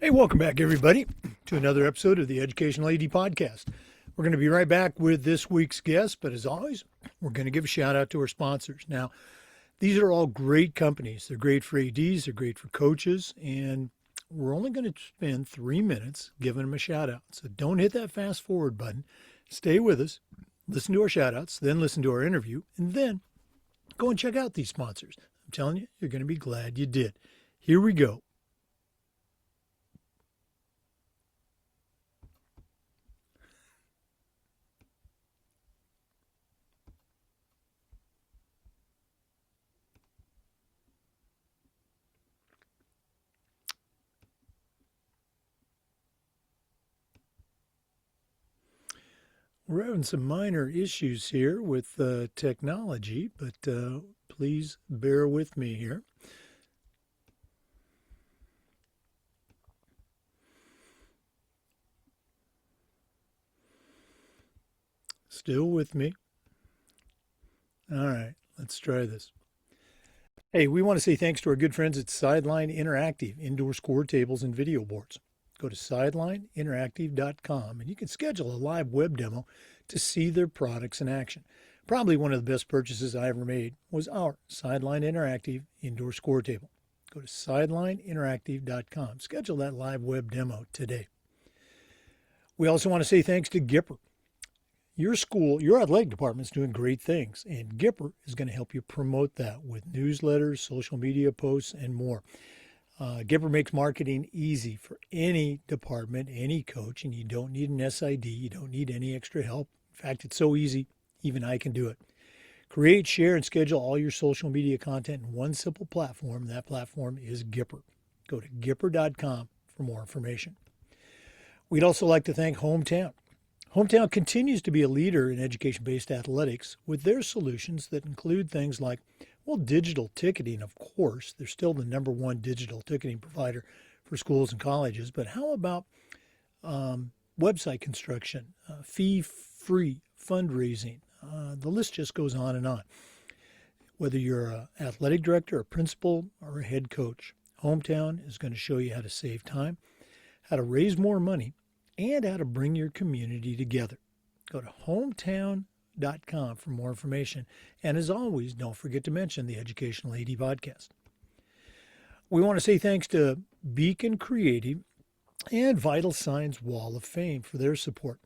Hey, welcome back, everybody, to another episode of the Educational AD Podcast. We're going to be right back with this week's guest, but as always, we're going to give a shout out to our sponsors. Now, these are all great companies. They're great for ADs, they're great for coaches, and we're only going to spend 3 minutes giving them a shout out. So don't hit that fast forward button. Stay with us, listen to our shout outs, then listen to our interview, and then go and check out these sponsors. I'm telling you, you're going to be glad you did. Here we go. We're having some minor issues here with technology, but please bear with me here. Still with me? All right, let's try this. Hey, we want to say thanks to our good friends at Sideline Interactive, indoor score tables and video boards. Go to sidelineinteractive.com and you can schedule a live web demo to see their products in action. Probably one of the best purchases I ever made was our Sideline Interactive indoor score table. Go to sidelineinteractive.com. Schedule that live web demo today. We also want to say thanks to Gipper. Your school, your athletic department is doing great things, and Gipper is going to help you promote that with newsletters, social media posts, and more. Gipper makes marketing easy for any department, any coach, and you don't need an SID. You don't need any extra help. In fact, it's so easy, even I can do it. Create, share, and schedule all your social media content in one simple platform. That platform is Gipper. Go to Gipper.com for more information. We'd also like to thank Hometown. Hometown continues to be a leader in education-based athletics with their solutions that include things like, well, digital ticketing, of course. They're still the number one digital ticketing provider for schools and colleges. But how about website construction, fee-free fundraising? The list just goes on and on. Whether you're an athletic director, a principal, or a head coach, Hometown is going to show you how to save time, how to raise more money, and how to bring your community together. Go to hometown.com for more information. And as always, don't forget to mention the Educational AD Podcast. We want to say thanks to Beacon Creative and Vital Signs Wall of Fame for their support.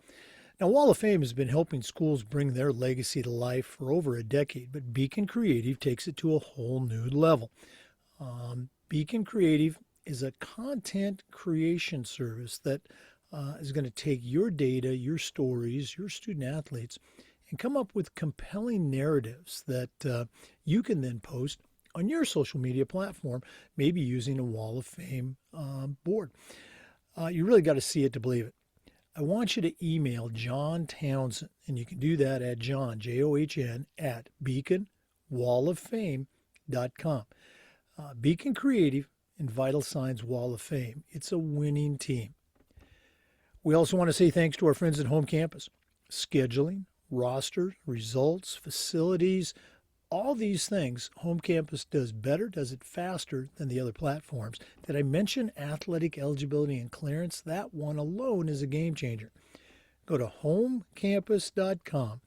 Now, Wall of Fame has been helping schools bring their legacy to life for over a decade, but Beacon Creative takes it to a whole new level. Beacon Creative is a content creation service that is going to take your data, your stories, your student athletes, and come up with compelling narratives that you can then post on your social media platform, maybe using a Wall of Fame board. You really got to see it to believe it. I want you to email John Townsend, and you can do that at John, John, at beaconwalloffame.com. Beacon Creative and Vital Signs Wall of Fame. It's a winning team. We also want to say thanks to our friends at Home Campus. Scheduling, roster, results, facilities, all these things, Home Campus does better, does it faster than the other platforms. Did I mention athletic eligibility and clearance? That one alone is a game changer. Go to homecampus.com.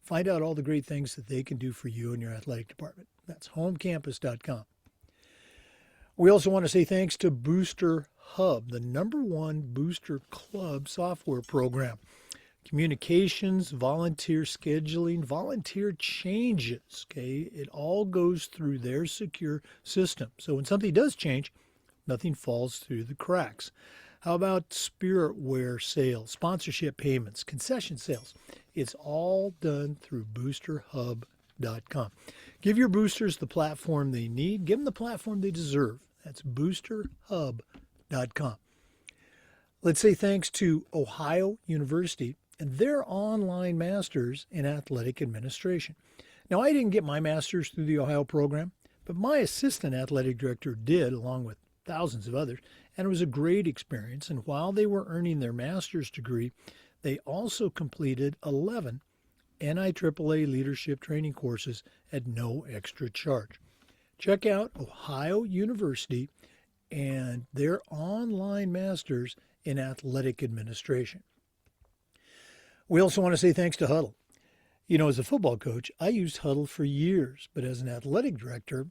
Find out all the great things that they can do for you and your athletic department. That's homecampus.com. We also want to say thanks to Booster Hub, the #1 booster club software program. Communications, volunteer scheduling, volunteer changes, okay? It all goes through their secure system. So when something does change, nothing falls through the cracks. How about spiritware sales, sponsorship payments, concession sales? It's all done through boosterhub.com. Give your boosters the platform they need. Give them the platform they deserve. That's boosterhub.com. Let's say thanks to Ohio University and their online masters in athletic administration. Now, I didn't get my master's through the Ohio program, but my assistant athletic director did, along with thousands of others, and it was a great experience. And while they were earning their master's degree, they also completed 11 NIAAA leadership training courses at no extra charge. Check out Ohio University and they're online masters in athletic administration. We also want to say thanks to Huddle. As a football coach, I used Huddle for years, but as an athletic director,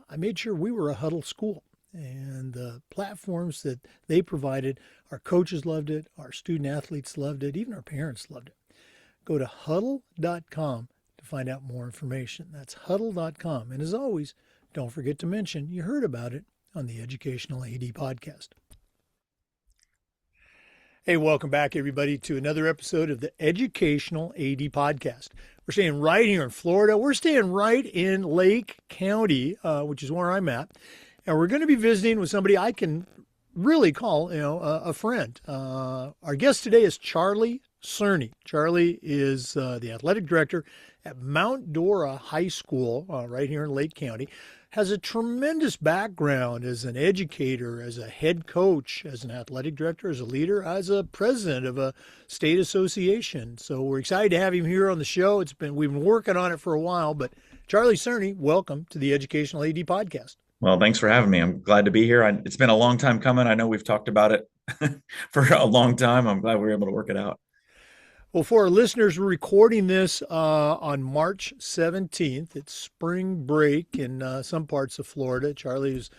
I made sure we were a Huddle school. And the platforms that they provided, our coaches loved it, our student athletes loved it, even our parents loved it. Go to huddle.com to find out more information. That's huddle.com. And as always, don't forget to mention you heard about it on the Educational AD Podcast. Hey, welcome back, everybody, to another episode of the Educational AD Podcast. We're staying right here in Florida. We're staying right in Lake County, which is where I'm at. And we're going to be visiting with somebody I can really call, a friend. Our guest today is Charlie Cerney. Charlie is the athletic director at Mount Dora High School right here in Lake County. Has a tremendous background as an educator, as a head coach, as an athletic director, as a leader, as a president of a state association. So we're excited to have him here on the show. We've been working on it for a while, but Charlie Cerney, welcome to the Educational AD Podcast. Well, thanks for having me. I'm glad to be here. It's been a long time coming. I know we've talked about it for a long time. I'm glad we were able to work it out. Well, for our listeners, we're recording this on March 17th. It's spring break in some parts of Florida. Charlie is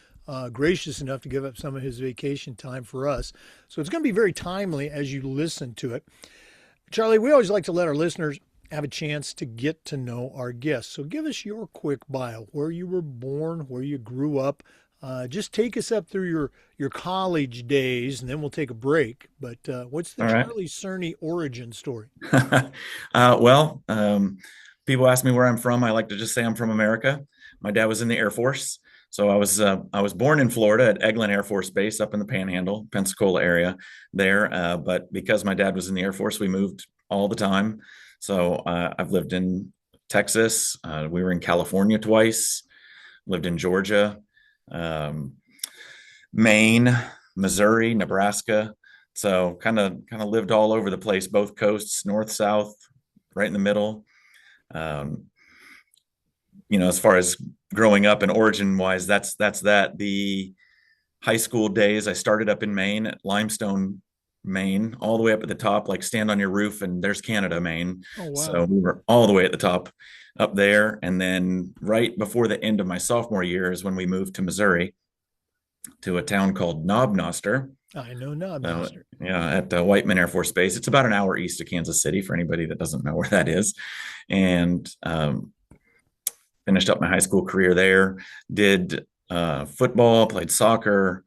gracious enough to give up some of his vacation time for us. So it's going to be very timely as you listen to it. Charlie, we always like to let our listeners have a chance to get to know our guests. So give us your quick bio, where you were born, where you grew up. Just take us up through your college days, and then we'll take a break. But what's the Charlie Cerney origin story? People ask me where I'm from. I like to just say I'm from America. My dad was in the Air Force. So I was born in Florida at Eglin Air Force Base up in the Panhandle, Pensacola area there. But because my dad was in the Air Force, we moved all the time. So I've lived in Texas. We were in California twice, lived in Georgia, Maine, Missouri, Nebraska. So kind of lived all over the place, both coasts, north, south, right in the middle. As far as growing up and origin wise, that's that. The high school days, I started up in Maine at Limestone, Maine, all the way up at the top, like stand on your roof and there's Canada, Maine. Oh, wow. So we were all the way at the top up there. And then right before the end of my sophomore year is when we moved to Missouri to a town called Knobnoster. I know Knobnoster. At Whiteman Air Force Base. It's about an hour east of Kansas City for anybody that doesn't know where that is. And finished up my high school career there, did football, played soccer,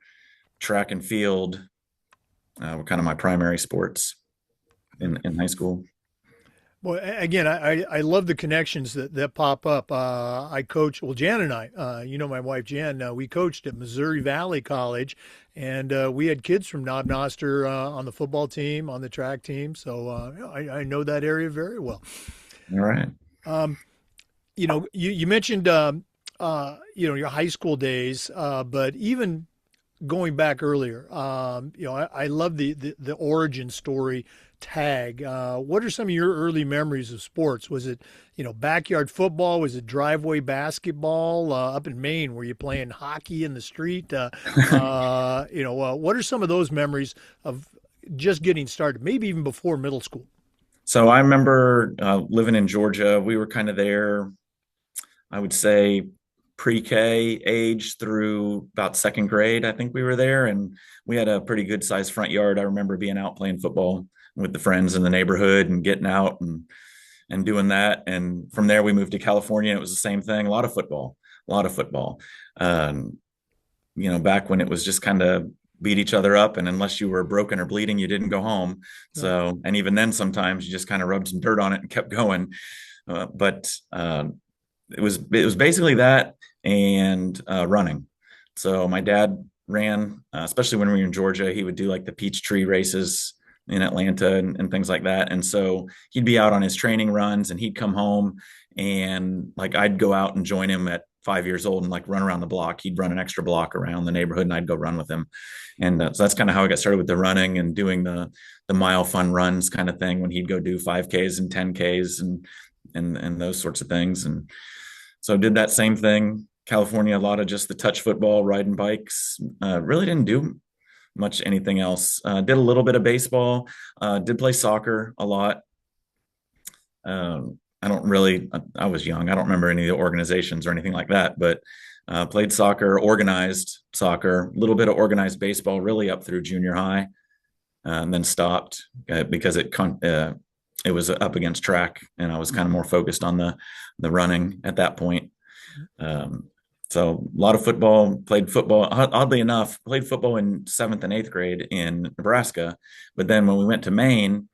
track and field, were kind of my primary sports in high school. Well, again, I love the connections that pop up. I coach, Jan and I, my wife Jan, we coached at Missouri Valley College, and we had kids from Knobnoster on the football team, on the track team. So I know that area very well. All right. You mentioned, your high school days, but even going back earlier, I love the origin story tag. What are some of your early memories of sports? Was it, backyard football? Was it driveway basketball up in Maine? Were you playing hockey in the street? What are some of those memories of just getting started, maybe even before middle school? So I remember living in Georgia. We were kind of there, I would say, pre-K age through about second grade. I think we were there, and we had a pretty good sized front yard. I remember being out playing football with the friends in the neighborhood and getting out and doing that. And from there we moved to California. It was the same thing. A lot of football. Back when it was just kind of beat each other up, and unless you were broken or bleeding, you didn't go home. So, and even then, sometimes you just kind of rubbed some dirt on it and kept going. But it was basically that and running. So my dad ran, especially when we were in Georgia. He would do like the Peachtree races in Atlanta and things like that. And so he'd be out on his training runs, and he'd come home, and like I'd go out and join him at 5 years old and like run around the block. He'd run an extra block around the neighborhood, and I'd go run with him. And so that's kind of how I got started with the running and doing the mile fun runs kind of thing, when he'd go do 5Ks and 10Ks and those sorts of things. And so did that same thing, California, a lot of just the touch football, riding bikes. Really didn't do much anything else. Did a little bit of baseball. Did play soccer a lot. I don't really, I was young. I don't remember any of the organizations or anything like that, but played soccer, organized soccer, a little bit of organized baseball, really up through junior high, and then stopped because it was up against track, and I was kind of more focused on the running at that point. So a lot of football, played football. Oddly enough, played football in seventh and eighth grade in Nebraska, but then when we went to Maine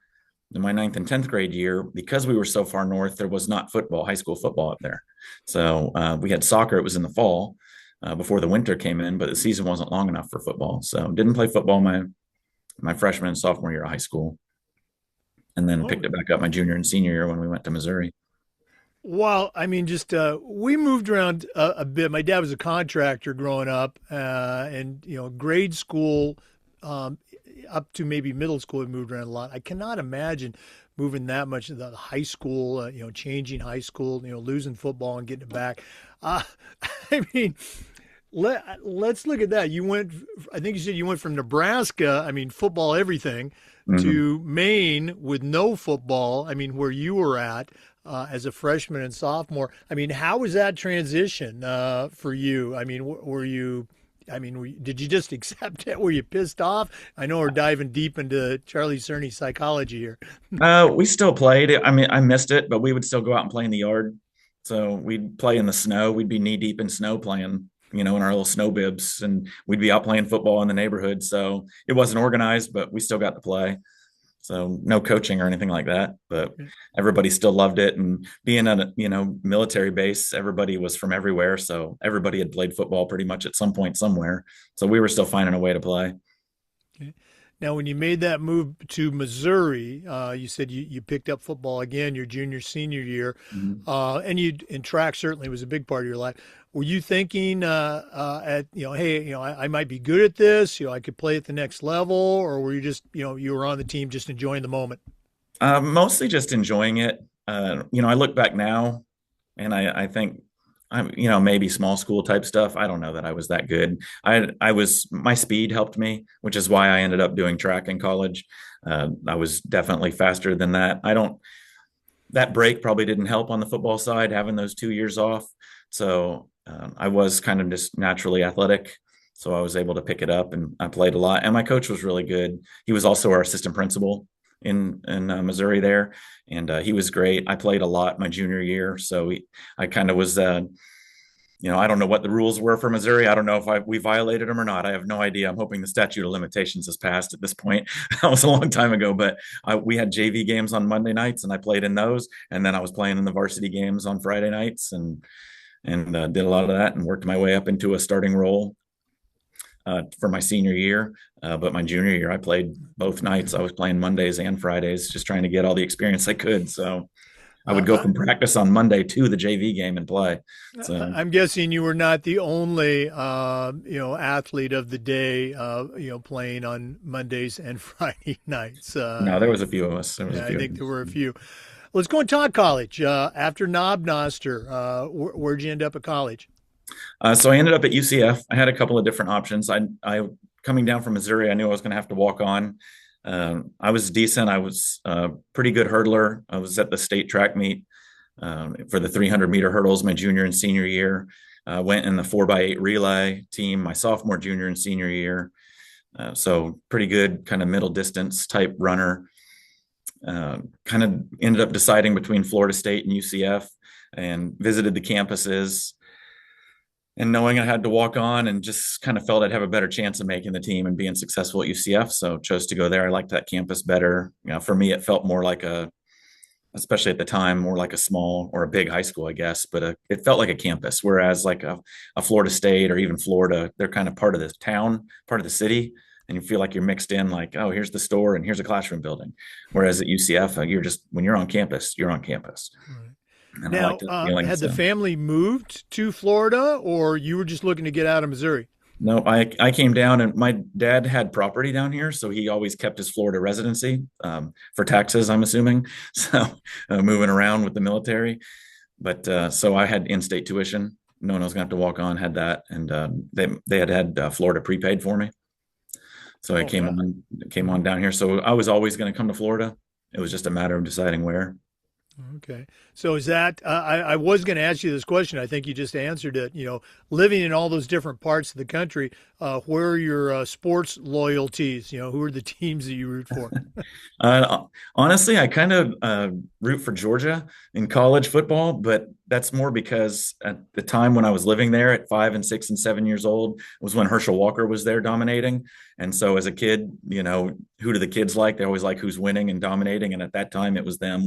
in my ninth and 10th grade year, because we were so far north, there was not football, high school football up there. So we had soccer. It was in the fall before the winter came in, but the season wasn't long enough for football. So didn't play football my freshman and sophomore year of high school, and then Oh, picked it back up my junior and senior year when we went to Missouri. well, I mean, just we moved around a bit. My dad was a contractor growing up, and grade school um, up to maybe middle school, we moved around a lot. I cannot imagine moving that much to the high school. Changing high school. Losing football and getting it back. Uh, I mean, let's look at that. You went. I think you said you went from Nebraska. I mean, football, everything, Mm-hmm. to Maine with no football. I mean, where you were at as a freshman and sophomore. I mean, how was that transition for you? I mean, were you? I mean, did you just accept it? Were you pissed off? I know we're diving deep into Charlie Cerney's psychology here. We still played. I mean, I missed it, but we would still go out and play in the yard. So we'd play in the snow. We'd be knee deep in snow playing, in our little snow bibs, and we'd be out playing football in the neighborhood. So it wasn't organized, but we still got to play. So no coaching or anything like that, but everybody still loved it. And being at a, military base, everybody was from everywhere. So everybody had played football pretty much at some point somewhere. So we were still finding a way to play. Okay. Now, when you made that move to Missouri, you said you picked up football again your junior senior year, Mhm. and track certainly was a big part of your life. Were you thinking hey, I might be good at this, I could play at the next level, or were you just you were on the team just enjoying the moment? Mostly just enjoying it. I look back now and I think I'm, maybe small school type stuff. I don't know that I was that good. My speed helped me, which is why I ended up doing track in college. I was definitely faster than that. That break probably didn't help on the football side, having those 2 years off. So I was kind of just naturally athletic. So I was able to pick it up, and I played a lot. And my coach was really good. He was also our assistant principal in Missouri there, and he was great. I played a lot my junior year, so I kind of was. I don't know what the rules were for Missouri. I don't know if we violated them or not. I have no idea. I'm hoping the statute of limitations has passed at this point. That was a long time ago, but we had JV games on Monday nights, and I played in those. And then I was playing in the varsity games on Friday nights, and did a lot of that, and worked my way up into a starting role for my senior year. But my junior year, I played both nights. I was playing Mondays and Fridays, just trying to get all the experience I could. So I would go Uh, from practice on Monday to the JV game and play. So I'm guessing you were not the only, athlete of the day, playing on Mondays and Friday nights. no, there was a few of us. There was a Yeah, I few of think there us. were a few. Let's go and talk college. After Knob Noster, where'd you end up at college? So I ended up at UCF. I had a couple of different options. I coming down from Missouri, I knew I was going to have to walk on. I was decent. I was a pretty good hurdler. I was at the state track meet for the 300-meter hurdles my junior and senior year. Went in the 4x8 relay team my sophomore, junior, and senior year. So pretty good kind of middle distance type runner. Kind of ended up deciding between Florida State and UCF, and visited the campuses, and knowing I had to walk on, and just kind of felt I'd have a better chance of making the team and being successful at UCF. So chose to go there. I liked that campus better. For me, it felt more like especially at the time, more like a small or a big high school, I guess, but it felt like a campus. Whereas like a Florida State or even Florida, they're kind of part of the town, part of the city. And you feel like you're mixed in, like, oh, here's the store and here's a classroom building. Whereas at UCF, when you're on campus, you're on campus. Right. And I like Now, that feeling. had the So family moved to Florida, or you were just looking to get out of Missouri? no, I came down, and my dad had property down here, so he always kept his Florida residency for taxes, I'm assuming. So moving around with the military, but so I had in-state tuition knowing I was going to have to walk on, had that, and they had Florida prepaid for me, so I Oh, wow. came on down here. So I was always going to come to Florida. It was just a matter of deciding where. Okay. So is that, I was going to ask you this question. I think you just answered it. Living in all those different parts of the country, where are your sports loyalties? Who are the teams that you root for? Honestly, I kind of root for Georgia in college football, but that's more because at the time when I was living there at 5 and 6 and 7 years old was when Herschel Walker was there dominating. And so as a kid, who do the kids like? They always like who's winning and dominating. And at that time, it was them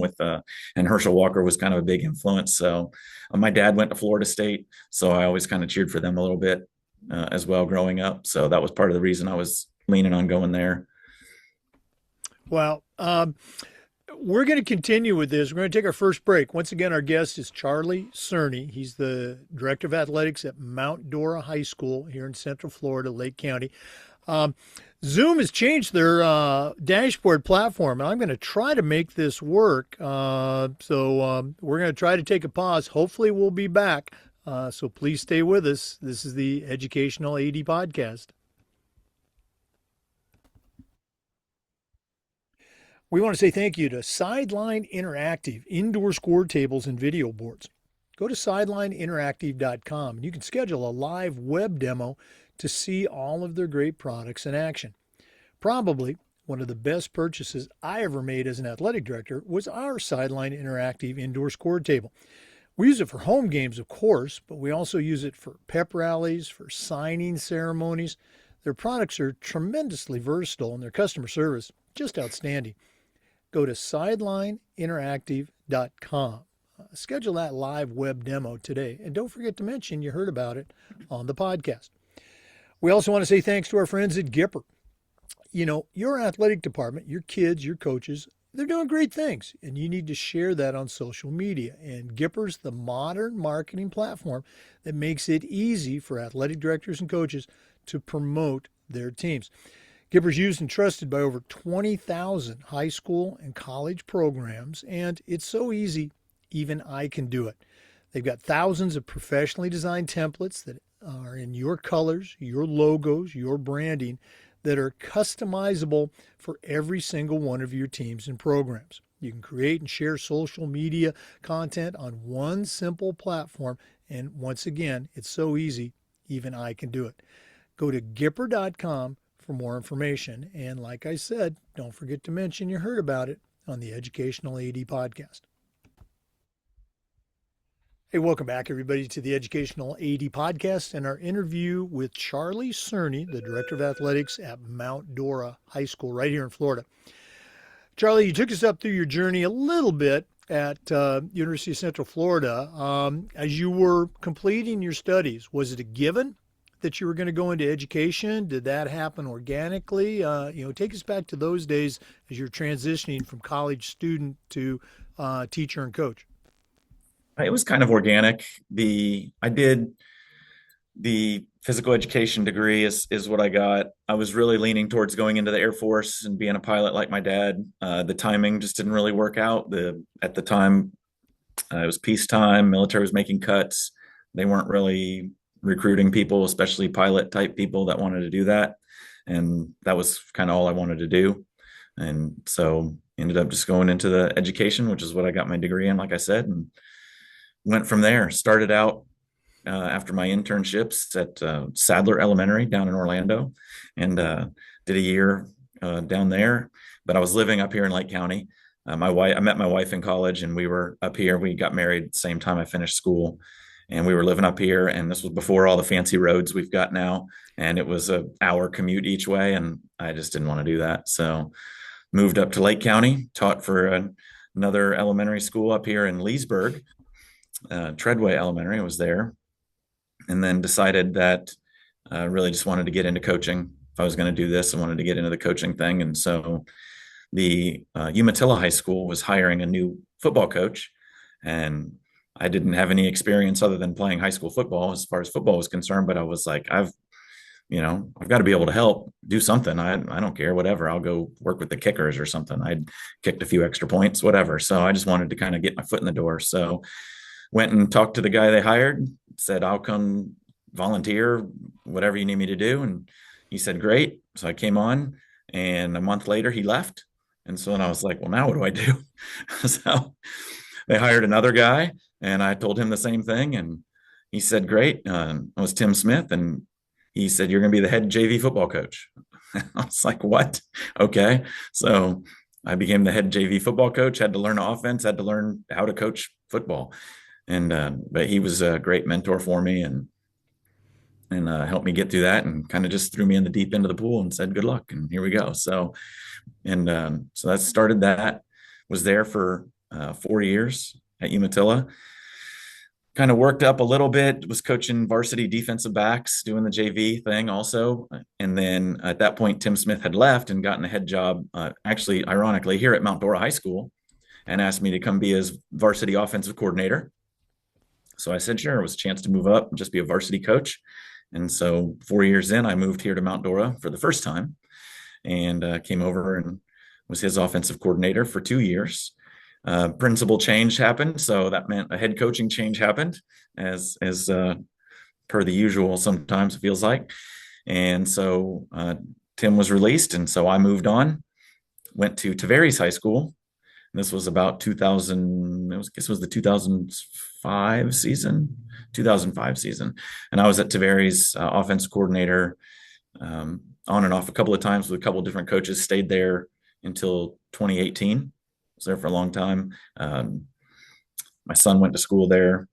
and Herschel Walker was kind of a big influence. So my dad went to Florida State, so I always kind of cheered for them a little bit as well growing up. So that was part of the reason I was leaning on going there. Well, we're going to continue with this. We're going to take our first break. Once again, our guest is Charlie Cerney. He's the director of athletics at Mount Dora High School here in Central Florida, Lake County. Zoom has changed their dashboard platform, and I'm going to try to make this work. So we're going to try to take a pause. Hopefully, we'll be back. So please stay with us. This is the Educational AD Podcast. We want to say thank you to Sideline Interactive indoor score tables and video boards. Go to sidelineinteractive.com and you can schedule a live web demo to see all of their great products in action. Probably one of the best purchases I ever made as an athletic director was our Sideline Interactive indoor score table. We use it for home games, of course, but we also use it for pep rallies, for signing ceremonies. Their products are tremendously versatile and their customer service just outstanding. Go to sidelineinteractive.com. Schedule that live web demo today. And don't forget to mention you heard about it on the podcast. We also want to say thanks to our friends at Gipper. Your athletic department, your kids, your coaches, they're doing great things. And you need to share that on social media. And Gipper's the modern marketing platform that makes it easy for athletic directors and coaches to promote their teams. Gipper's used and trusted by over 20,000 high school and college programs, and it's so easy, even I can do it. They've got thousands of professionally designed templates that are in your colors, your logos, your branding, that are customizable for every single one of your teams and programs. You can create and share social media content on one simple platform, and once again, it's so easy, even I can do it. Go to Gipper.com for more information. And like I said, don't forget to mention you heard about it on the Educational AD Podcast. Hey, welcome back, everybody, to the Educational AD Podcast and our interview with Charlie Cerney, the Director of Athletics at Mount Dora High School right here in Florida. Charlie, you took us up through your journey a little bit at University of Central Florida. As you were completing your studies, was it a given that you were going to go into education? Did that happen organically? Take us back to those days as you're transitioning from college student to teacher and coach. It was kind of organic. I did the physical education degree is what I got. I was really leaning towards going into the Air Force and being a pilot like my dad. The timing just didn't really work out. At the time, it was peacetime. Military was making cuts. They weren't really recruiting people, especially pilot type people that wanted to do that. And that was kind of all I wanted to do. And so ended up just going into the education, which is what I got my degree in, like I said, and went from there. Started out after my internships at Sadler Elementary down in Orlando, and did a year down there. But I was living up here in Lake County. I met my wife in college, and we were up here. We got married at the same time I finished school, and we were living up here. And this was before all the fancy roads we've got now, and it was an hour commute each way, and I just didn't want to do that. So moved up to Lake County, taught for another elementary school up here in Leesburg, Treadway Elementary. I was there, and then decided that I really just wanted to get into coaching. If I was going to do this, I wanted to get into the coaching thing. And so the Umatilla High School was hiring a new football coach, and I didn't have any experience other than playing high school football as far as football was concerned. But I was like, I've got to be able to help do something. I don't care, whatever. I'll go work with the kickers or something. I'd kicked a few extra points, whatever. So I just wanted to kind of get my foot in the door. So went and talked to the guy they hired, said, I'll come volunteer, whatever you need me to do. And he said, great. So I came on, and a month later he left. And so then I was like, well, now what do I do? So they hired another guy, and I told him the same thing. And he said, great. It was Tim Smith. And he said, you're going to be the head JV football coach. I was like, what? Okay. So I became the head JV football coach, had to learn offense, had to learn how to coach football. And, but he was a great mentor for me, and helped me get through that, and kind of just threw me in the deep end of the pool and said, good luck. And here we go. So, and so that started that, was there for 4 years at Umatilla. Kind of worked up a little bit, was coaching varsity defensive backs, doing the JV thing also. And then at that point, Tim Smith had left and gotten a head job, actually, ironically, here at Mount Dora High School, and asked me to come be his varsity offensive coordinator. So I said, sure. It was a chance to move up and just be a varsity coach. And so 4 years in, I moved here to Mount Dora for the first time, and came over and was his offensive coordinator for 2 years. Principal change happened, so that meant a head coaching change happened, as per the usual. Sometimes it feels like, and so Tim was released, and so I moved on, went to Tavares High School. This was about 2000. I guess it was the 2005 season. 2005 season, and I was at Tavares offense coordinator, on and off a couple of times with a couple of different coaches. Stayed there until 2018. Was there for a long time. My son went to school there,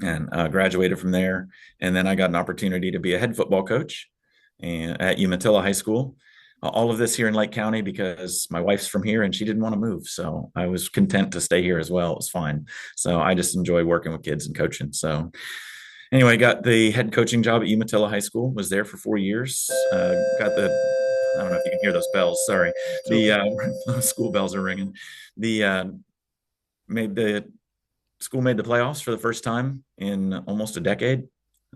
and graduated from there. And then I got an opportunity to be a head football coach at Umatilla High School. All of this here in Lake County because my wife's from here and she didn't want to move. So I was content to stay here as well. It was fine. So I just enjoy working with kids and coaching. So anyway, got the head coaching job at Umatilla High School, was there for 4 years. Got the, I don't know if you can hear those bells. Sorry. The school bells are ringing. Made the school made the playoffs for the first time in almost a decade.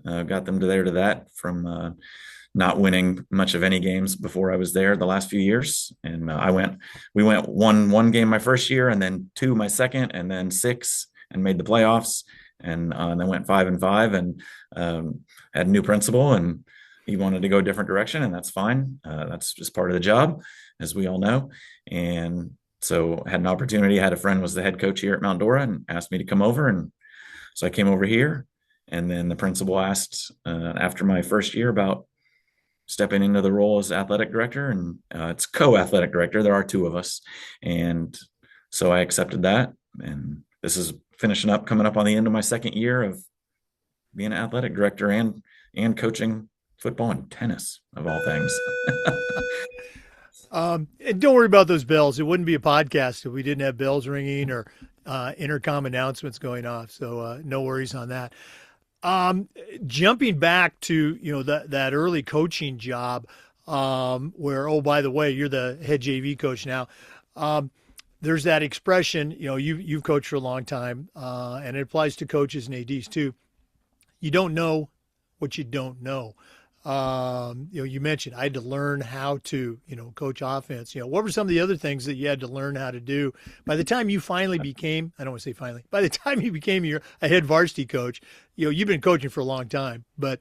Got them to that from not winning much of any games before I was there the last few years. And we went one game my first year, and then two my second, and then six, and made the playoffs. And then went 5-5, and had a new principal, and he wanted to go a different direction, and that's fine. That's just part of the job, as we all know. And so had an opportunity. I had a friend was the head coach here at Mount Dora and asked me to come over. And so I came over here, and then the principal asked after my first year about stepping into the role as athletic director, and it's co-athletic director. There are two of us. And so I accepted that. And this is coming up on the end of my second year of being an athletic director and coaching football and tennis, of all things. And don't worry about those bells. It wouldn't be a podcast if we didn't have bells ringing or intercom announcements going off. So no worries on that. Jumping back to that early coaching job, where, oh, by the way, you're the head JV coach now. There's that expression, you've coached for a long time, and it applies to coaches and ADs too. You don't know what you don't know. You mentioned I had to learn how to, coach offense. What were some of the other things that you had to learn how to do by the time you finally became, I don't want to say finally, by the time you became a head varsity coach? You've been coaching for a long time, but,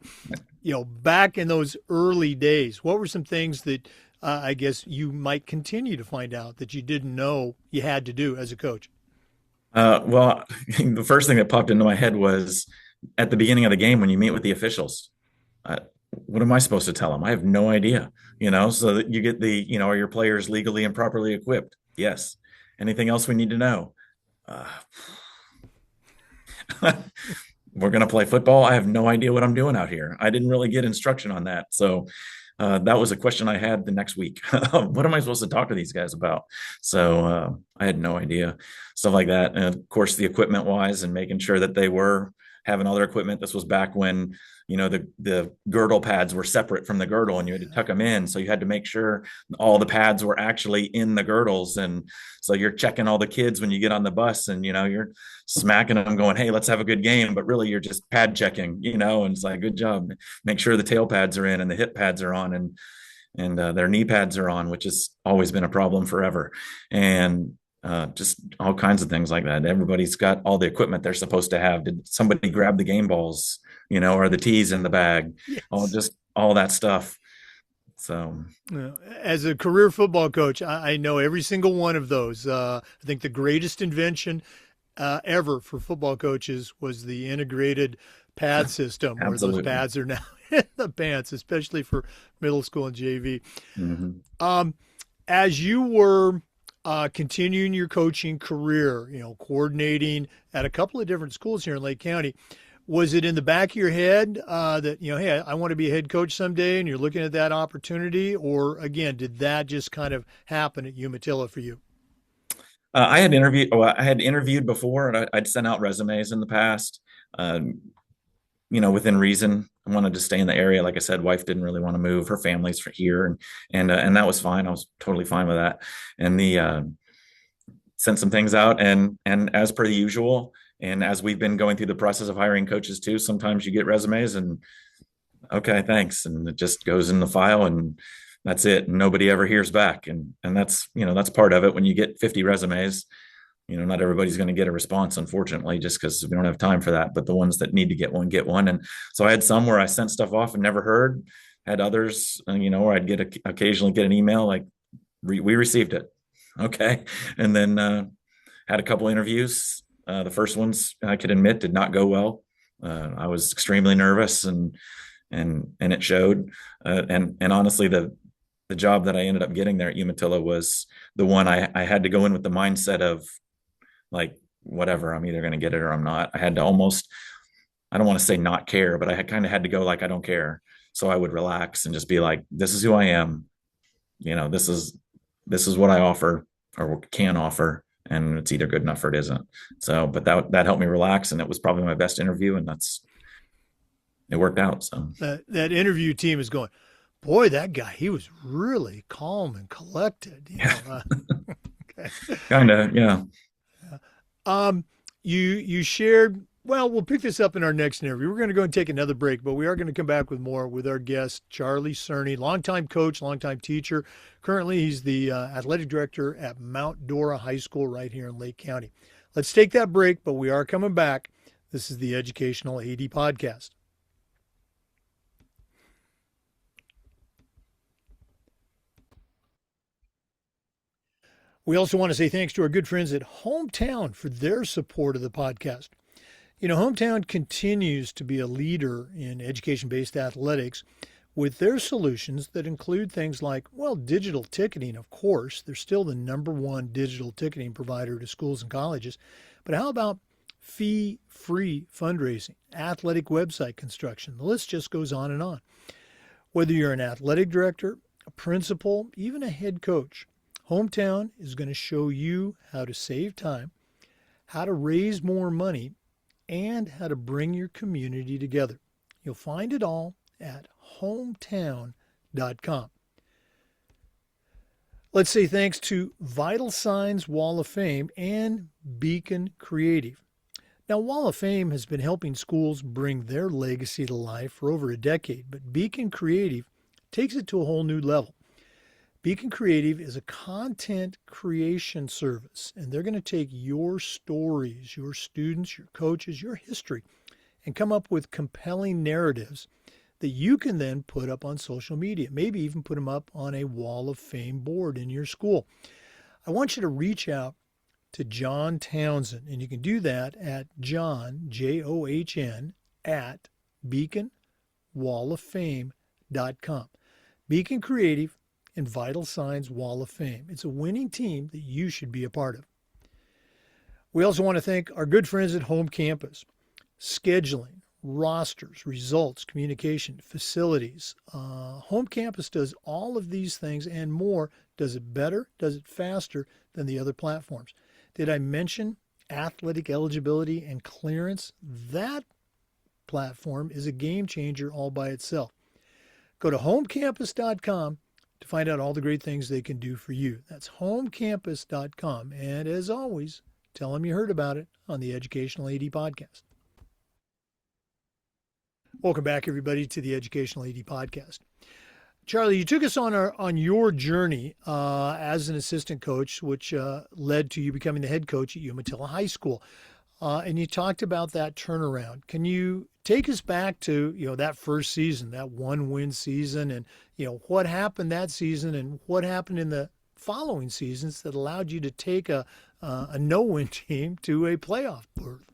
back in those early days, what were some things that I guess you might continue to find out that you didn't know you had to do as a coach? Well, the first thing that popped into my head was at the beginning of the game when you meet with the officials. What am I supposed to tell them? I have no idea, so that you get are your players legally and properly equipped? Yes. Anything else we need to know? We're going to play football. I have no idea what I'm doing out here. I didn't really get instruction on that. So that was a question I had the next week. What am I supposed to talk to these guys about? So I had no idea, stuff like that. And of course, the equipment wise and making sure that they were having all their equipment. This was back when, the girdle pads were separate from the girdle and you had to tuck them in. So you had to make sure all the pads were actually in the girdles. And so you're checking all the kids when you get on the bus and, you're smacking them going, hey, let's have a good game. But really you're just pad checking, and it's like, good job. Make sure the tail pads are in and the hip pads are on and their knee pads are on, which has always been a problem forever. And just all kinds of things like that. Everybody's got all the equipment they're supposed to have. Did somebody grab the game balls, or the tees in the bag? Yes. All that stuff. So As a career football coach, I know every single one of those. I think the greatest invention ever for football coaches was the integrated pad system, where those absolutely. pads are now in the pants, especially for middle school and JV. Hmm. As you were continuing your coaching career, coordinating at a couple of different schools here in Lake County, was it in the back of your head that, hey, I want to be a head coach someday, and you're looking at that opportunity? Or again, did that just kind of happen at Umatilla for you? I had interviewed before, and I'd sent out resumes in the past. Um, Within reason. I wanted to stay in the area. Like I said, wife didn't really want to move. Her family's for here, and that was fine. I was totally fine with that. And the sent some things out, and as per the usual, and as we've been going through the process of hiring coaches too, sometimes you get resumes and okay, thanks, and it just goes in the file, and that's it. And nobody ever hears back, and that's part of it. When you get 50 resumes, not everybody's going to get a response, unfortunately, just because we don't have time for that. But the ones that need to get one. And so I had some where I sent stuff off and never heard. Had others, where I'd occasionally get an email like, "We received it." Okay, and then had a couple interviews. The first ones, I could admit, did not go well. I was extremely nervous, and it showed. And honestly, the job that I ended up getting there at Umatilla was the one I had to go in with the mindset of like, whatever, I'm either going to get it or I'm not. I had to almost, I don't want to say not care, but I kind of had to go like, I don't care. So I would relax and just be like, this is who I am. This is what I offer or can offer. And it's either good enough or it isn't. So, but that helped me relax. And it was probably my best interview. And it worked out. So That interview team is going, boy, that guy, he was really calm and collected. yeah, Okay. kind of, yeah. You shared. Well, we'll pick this up in our next interview. We're going to go and take another break, but we are going to come back with more with our guest, Charlie Cerney, longtime coach, longtime teacher. Currently, he's the athletic director at Mount Dora High School right here in Lake County. Let's take that break, but we are coming back. This is the Educational AD Podcast. We also want to say thanks to our good friends at Hometown for their support of the podcast. Hometown continues to be a leader in education-based athletics with their solutions that include things like, well, digital ticketing, of course. They're still the number one digital ticketing provider to schools and colleges. But how about fee-free fundraising, athletic website construction? The list just goes on and on. Whether you're an athletic director, a principal, even a head coach, Hometown is going to show you how to save time, how to raise more money, and how to bring your community together. You'll find it all at hometown.com. Let's say thanks to Vital Signs Wall of Fame and Beacon Creative. Now, Wall of Fame has been helping schools bring their legacy to life for over a decade, but Beacon Creative takes it to a whole new level. Beacon Creative is a content creation service, and they're going to take your stories, your students, your coaches, your history, and come up with compelling narratives that you can then put up on social media, maybe even put them up on a Wall of Fame board in your school. I want you to reach out to John Townsend, and you can do that at John, John, at beaconwalloffame.com. Beacon Creative and Vital Signs Wall of Fame. It's a winning team that you should be a part of. We also want to thank our good friends at Home Campus. Scheduling, rosters, results, communication, facilities. Home Campus does all of these things and more, does it better, does it faster than the other platforms. Did I mention athletic eligibility and clearance? That platform is a game changer all by itself. Go to homecampus.com to find out all the great things they can do for you. That's homecampus.com. And as always, tell them you heard about it on the Educational AD Podcast. Welcome back, everybody, to the Educational AD Podcast. Charlie, you took us on your journey as an assistant coach, which led to you becoming the head coach at Umatilla High School. And you talked about that turnaround. Can you take us back to that first season, that one win season, and what happened that season, and what happened in the following seasons that allowed you to take a no win team to a playoff berth?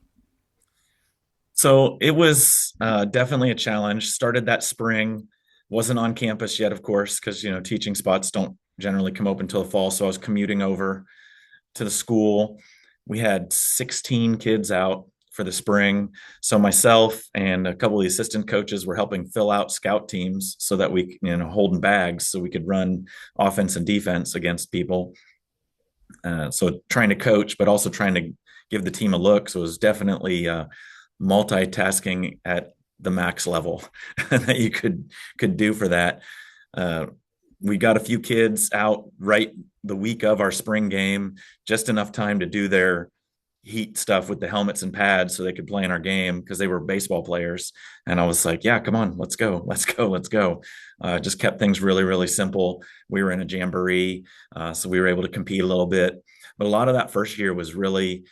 So it was definitely a challenge. Started that spring, wasn't on campus yet, of course, because teaching spots don't generally come open until the fall. So I was commuting over to the school. We had 16 kids out for the spring. So myself and a couple of the assistant coaches were helping fill out scout teams so that we, holding bags so we could run offense and defense against people. So trying to coach, but also trying to give the team a look. So it was definitely multitasking at the max level that you could do for that. We got a few kids out right the week of our spring game, just enough time to do their heat stuff with the helmets and pads so they could play in our game because they were baseball players. And I was like, yeah, come on, let's go. Just kept things really, really simple. We were in a jamboree, so we were able to compete a little bit. But a lot of that first year was really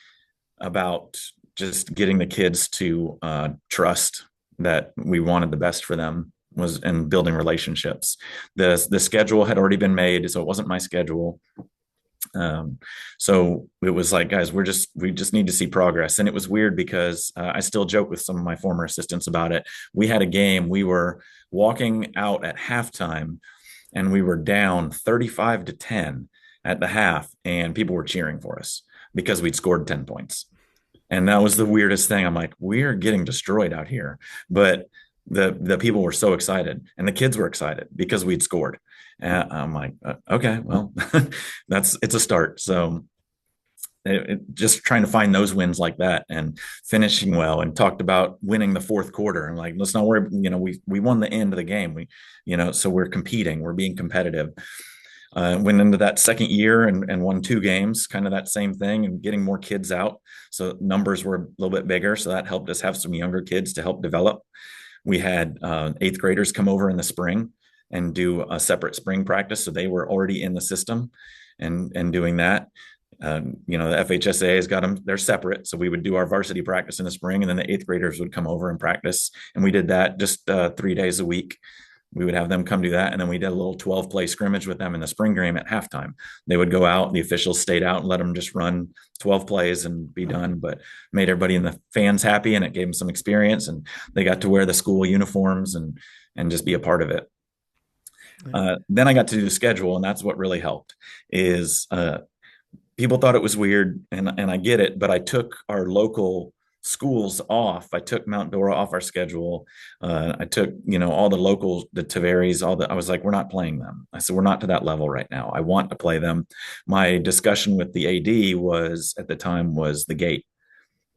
about just getting the kids to trust that we wanted the best for them, was and building relationships. The schedule had already been made, so it wasn't my schedule. So it was like, guys, we just need to see progress. And it was weird because I still joke with some of my former assistants about it. We had a game, we were walking out at halftime and we were down 35-10 at the half, and people were cheering for us because we'd scored 10 points. And that was the weirdest thing. I'm like, we're getting destroyed out here. But the people were so excited, and the kids were excited because we'd scored. And I'm like, okay, well, it's a start. So just trying to find those wins like that and finishing well, and talked about winning the fourth quarter, and like, let's not worry, we won the end of the game. So we're competing, we're being competitive. Went into that second year and won 2 games, kind of that same thing, and getting more kids out. So numbers were a little bit bigger. So that helped us have some younger kids to help develop. We had 8th graders come over in the spring and do a separate spring practice. So they were already in the system and doing that. The FHSAA has got them, they're separate. So we would do our varsity practice in the spring, and then the 8th graders would come over and practice. And we did that just 3 days a week. We would have them come do that. And then we did a little 12-play scrimmage with them in the spring game at halftime. They would go out, the officials stayed out and let them just run 12 plays and be done, but made everybody and the fans happy, and it gave them some experience, and they got to wear the school uniforms and just be a part of it. Then I got to do the schedule, and that's what really helped. Is people thought it was weird, and I get it, but I took our local schools off. I took Mount Dora off our schedule. I took, all the locals, the Tavares, I was like, we're not playing them. I said, we're not to that level right now. I want to play them. My discussion with the AD at the time was the gate,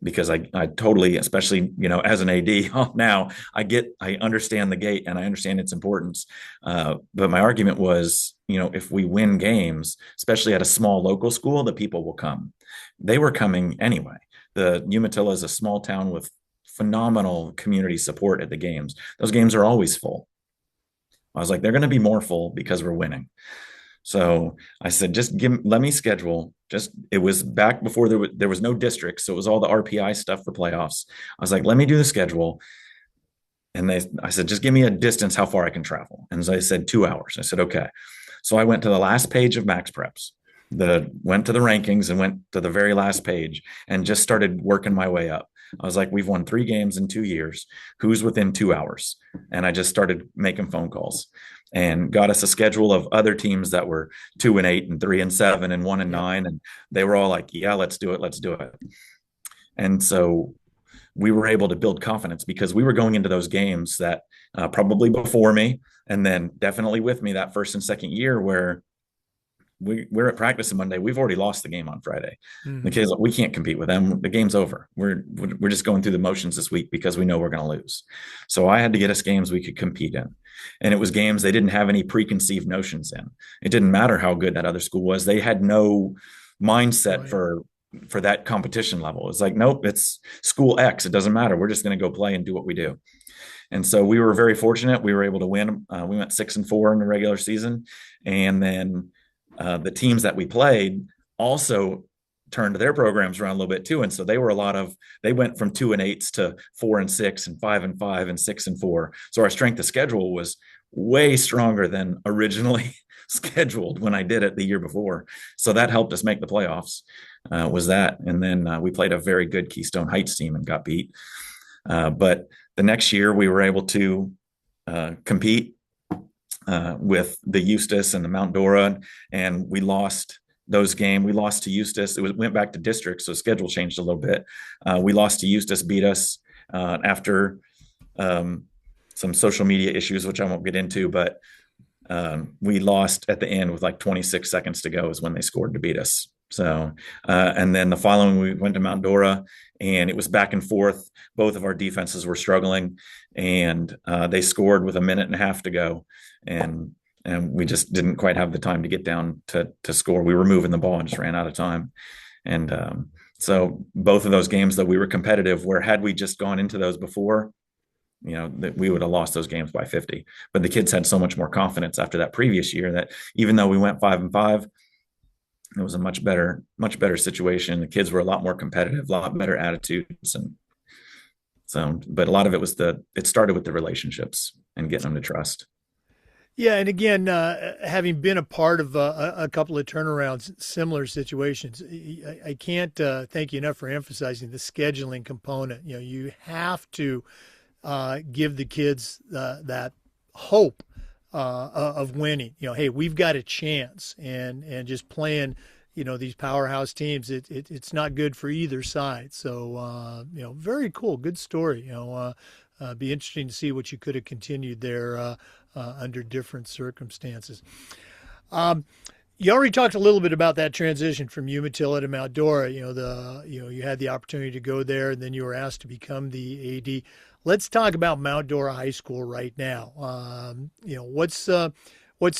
because I totally, especially, as an AD now, I understand the gate and I understand its importance. But my argument was, if we win games, especially at a small local school, the people will come. They were coming anyway. The Umatilla is a small town with phenomenal community support at the games. Those games are always full. I was like, they're going to be more full because we're winning. So I said, let me schedule. It was back before there was no districts. So it was all the RPI stuff for playoffs. I was like, let me do the schedule. And I said, just give me a distance, how far I can travel. And so I said 2 hours. I said, okay. So I went to the last page of Max Preps, went to the rankings and went to the very last page and just started working my way up. I was like, we've won 3 games in 2 years. Who's within 2 hours? And I just started making phone calls and got us a schedule of other teams that were 2-8 and 3-7 and 1-9. And they were all like, yeah, let's do it. Let's do it. And so we were able to build confidence because we were going into those games that probably before me, and then definitely with me that first and second year where we're at practice on Monday. We've already lost the game on Friday. Mm-hmm. The kids, we can't compete with them. The game's over. We're just going through the motions this week because we know we're going to lose. So I had to get us games we could compete in. And it was games they didn't have any preconceived notions in. It didn't matter how good that other school was. They had no mindset for that competition level. It's like, nope, it's school X. It doesn't matter. We're just going to go play and do what we do. And so we were very fortunate. We were able to win. We went 6-4 in the regular season. And then the teams that we played also turned their programs around a little bit too. And so they went from 2-8 to 4-6 and 5-5 and 6-4. So our strength of schedule was way stronger than originally scheduled when I did it the year before. So that helped us make the playoffs, was that. And then we played a very good Keystone Heights team and got beat. But the next year we were able to compete with the Eustis and the Mount Dora, and we lost those games. We lost to Eustis. Went back to district, so schedule changed a little bit. We lost to Eustis, beat us after some social media issues, which I won't get into, but we lost at the end with like 26 seconds to go is when they scored to beat us. So, and then the following, we went to Mount Dora, and it was back and forth. Both of our defenses were struggling, and they scored with a minute and a half to go. And we just didn't quite have the time to get down to score. We were moving the ball and just ran out of time. And so both of those games that we were competitive, where had we just gone into those before, that we would have lost those games by 50. But the kids had so much more confidence after that previous year that even though we went 5-5, it was a much better situation. The kids were a lot more competitive, a lot better attitudes. And so, but a lot of it started with the relationships and getting them to trust. Yeah, and again, having been a part of a couple of turnarounds, similar situations, I can't thank you enough for emphasizing the scheduling component. You have to give the kids that hope of winning. Hey, we've got a chance, and just playing, these powerhouse teams, it's not good for either side. So, very cool, good story. Be interesting to see what you could have continued there under different circumstances. You already talked a little bit about that transition from Umatilla to Mount Dora. You had the opportunity to go there, and then you were asked to become the AD. Let's talk about Mount Dora High School right now. What's the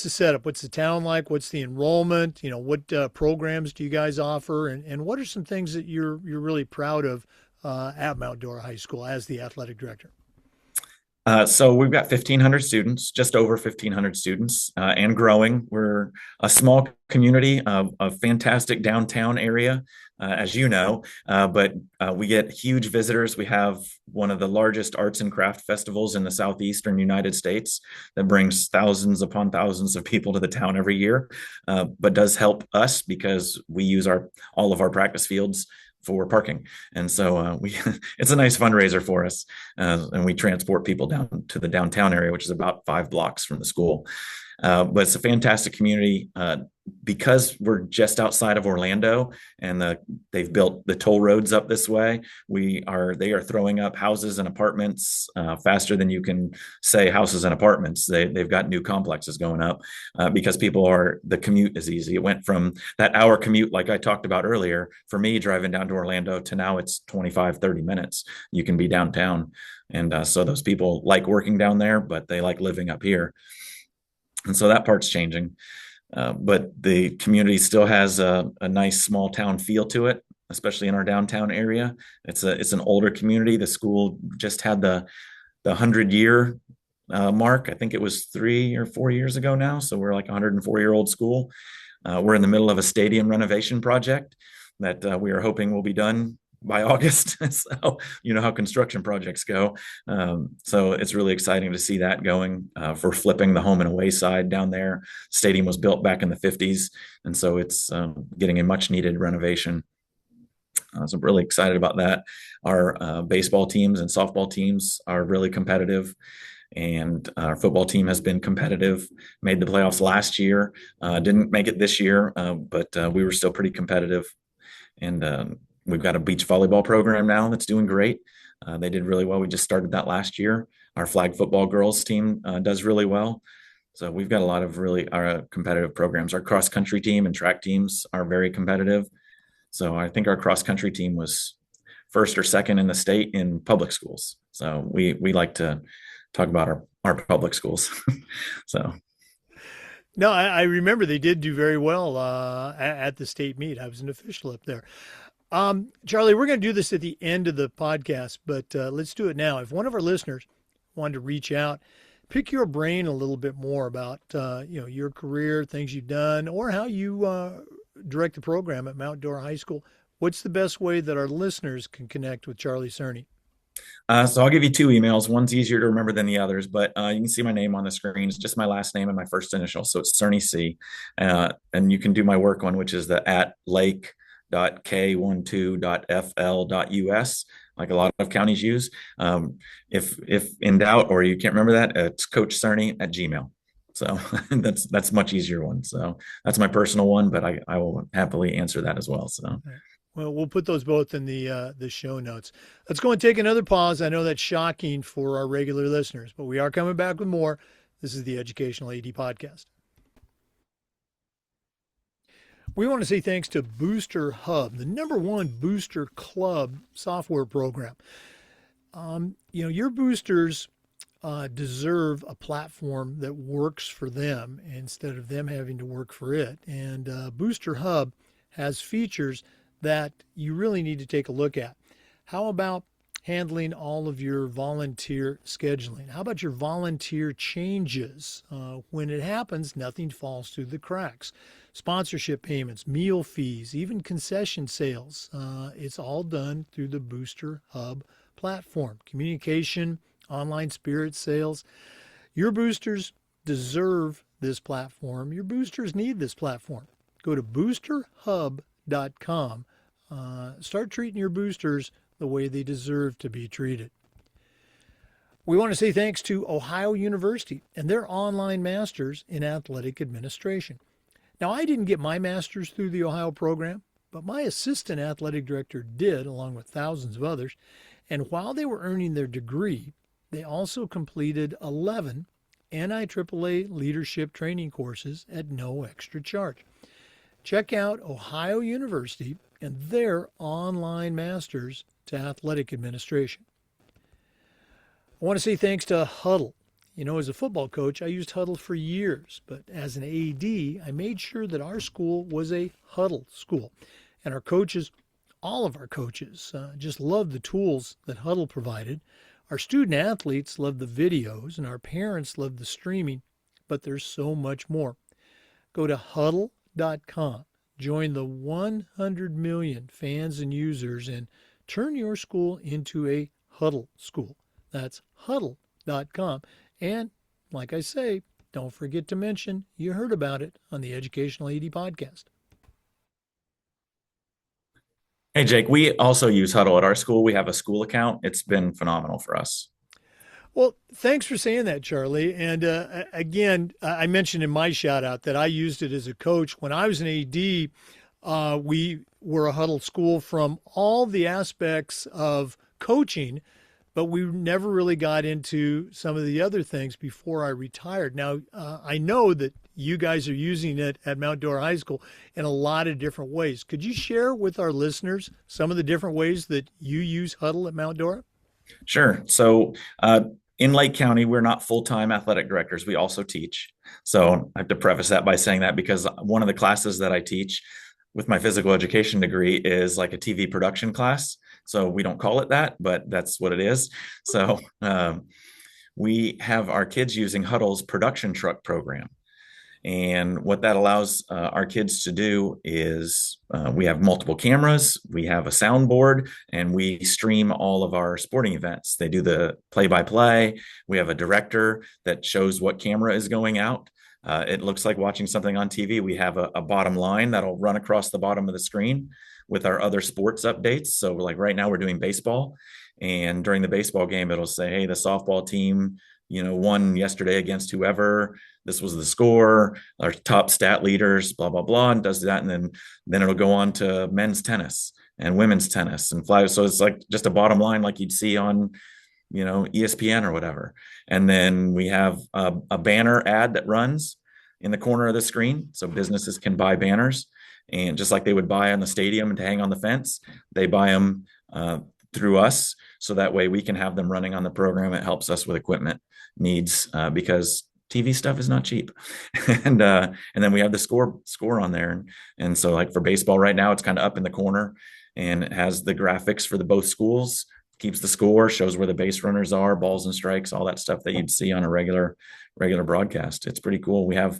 setup? What's the town like? What's the enrollment? What programs do you guys offer? And what are some things that you're really proud of at Mount Dora High School as the athletic director? So we've got 1,500 students, just over 1,500 students, and growing. We're a small community, a fantastic downtown area, as you know, but we get huge visitors. We have one of the largest arts and craft festivals in the southeastern United States that brings thousands upon thousands of people to the town every year, but does help us because we use all of our practice fields for parking. And so it's a nice fundraiser for us. And we transport people down to the downtown area, which is about 5 blocks from the school. But it's a fantastic community because we're just outside of Orlando, and they've built the toll roads up this way. They are throwing up houses and apartments faster than you can say houses and apartments. They've got new complexes going up because the commute is easy. It went from that hour commute, like I talked about earlier, for me driving down to Orlando, to now it's 25, 30 minutes. You can be downtown. And so those people like working down there, but they like living up here. And so that part's changing. But the community still has a nice small town feel to it, especially in our downtown area. It's an older community. The school just had the 100-year mark. I think it was 3 or 4 years ago now. So we're like a 104-year-old school. We're in the middle of a stadium renovation project that we are hoping will be done by August. So you know how construction projects go. So it's really exciting to see that going for flipping the home and away side down there. Stadium was built back in the 50s. And so it's getting a much needed renovation. So I'm really excited about that. Our baseball teams and softball teams are really competitive. And our football team has been competitive, made the playoffs last year, didn't make it this year, but we were still pretty competitive. And we've got a beach volleyball program now that's doing great. They did really well. We just started that last year. Our flag football girls team does really well. So we've got a lot of really competitive programs. Our cross country team and track teams are very competitive. So I think our cross country team was first or second in the state in public schools. So we like to talk about our public schools. So. No, I remember they did do very well at the state meet. I was an official up there. Charlie, we're going to do this at the end of the podcast, but let's do it now. If one of our listeners wanted to reach out, pick your brain a little bit more about your career, things you've done, or how you direct the program at Mount Dora High School, what's the best way that our listeners can connect with Charlie Cerney? So I'll give you two emails. One's easier to remember than the others, but you can see my name on the screen. It's just my last name and my first initial. So it's Cerney C. And you can do my work one, which is the at lake.k12.fl.us, like a lot of counties use. If in doubt or you can't remember that, it's Coach Cerney at Gmail. So that's much easier one. So that's my personal one, but I will happily answer that as well. So. Well, we'll put those both in the show notes. Let's go and take another pause. I know that's shocking for our regular listeners, but we are coming back with more. This is the Educational AD Podcast. We want to say thanks to Booster Hub, the #1 booster club software program. Your boosters deserve a platform that works for them instead of them having to work for it. And Booster Hub has features that you really need to take a look at. How about handling all of your volunteer scheduling? How about your volunteer changes? When it happens, nothing falls through the cracks. Sponsorship payments, meal fees, even concession sales. It's all done through the Booster Hub platform. Communication, online spirit sales. Your boosters deserve this platform. Your boosters need this platform. Go to boosterhub.com. Start treating your boosters the way they deserve to be treated. We want to say thanks to Ohio University and their online masters in athletic administration. Now, I didn't get my master's through the Ohio program, but my assistant athletic director did, along with thousands of others. And while they were earning their degree, they also completed 11 NIAAA leadership training courses at no extra charge. Check out Ohio University and their online masters to athletic administration. I want to say thanks to Huddle. As a football coach, I used Huddle for years, but as an AD, I made sure that our school was a Huddle school. And our coaches, all of our coaches, just loved the tools that Huddle provided. Our student athletes loved the videos, and our parents loved the streaming, but there's so much more. Go to huddle.com. Join the 100 million fans and users and turn your school into a Huddle school. That's huddle.com. And like I say, don't forget to mention you heard about it on the Educational AD Podcast. Hey, Jake, we also use Huddle at our school. We have a school account. It's been phenomenal for us. Well, thanks for saying that, Charlie. And again, I mentioned in my shout out that I used it as a coach. When I was an AD, we were a Huddle school from all the aspects of coaching, but we never really got into some of the other things before I retired. Now, I know that you guys are using it at Mount Dora High School in a lot of different ways. Could you share with our listeners some of the different ways that you use Huddle at Mount Dora? Sure. So in Lake County, we're not full-time athletic directors. We also teach. So I have to preface that by saying that because one of the classes that I teach with my physical education degree is like a TV production class. So we don't call it that, but that's what it is. So we have our kids using Huddle's production truck program. And what that allows our kids to do is we have multiple cameras, we have a soundboard, and we stream all of our sporting events. They do the play-by-play. We have a director that shows what camera is going out. It looks like watching something on TV. We have a bottom line that'll run across the bottom of the screen with our other sports updates. So like right now we're doing baseball, and during the baseball game, it'll say, hey, the softball team, won yesterday against whoever. This was the score, our top stat leaders, blah, blah, blah, and does that. And then it'll go on to men's tennis and women's tennis and fly. So it's like just a bottom line, like you'd see on, ESPN or whatever. And then we have a banner ad that runs in the corner of the screen. So businesses can buy banners, and just like they would buy on the stadium and to hang on the fence, they buy them through us. So that way we can have them running on the program. It helps us with equipment needs because TV stuff is not cheap. and then we have the score on there. And so like for baseball right now, it's kind of up in the corner and it has the graphics for the both schools keeps the score, shows where the base runners are, balls and strikes, all that stuff that you'd see on a regular broadcast. It's pretty cool. We have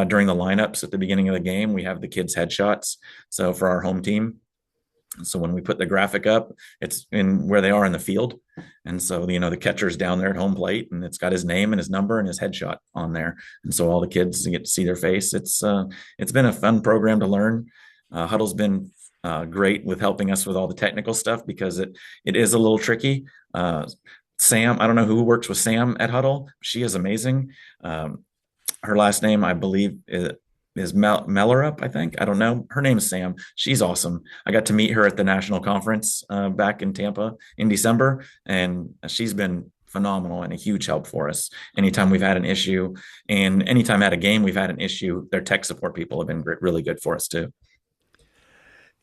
during the lineups at the beginning of the game, we have the kids' headshots. So for our home team, so when we put the graphic up, it's in where they are in the field. And so, the catcher's down there at home plate and it's got his name and his number and his headshot on there. And so all the kids get to see their face. It's been a fun program to learn. Huddle's been great with helping us with all the technical stuff because it is a little tricky. Sam, I don't know who works with Sam at Huddle. She is amazing. Her last name, I believe, is Mellerup, I think. I don't know. Her name is Sam. She's awesome. I got to meet her at the national conference back in Tampa in December, and she's been phenomenal and a huge help for us. Anytime we've had an issue, and anytime at a game we've had an issue, their tech support people have been really good for us too.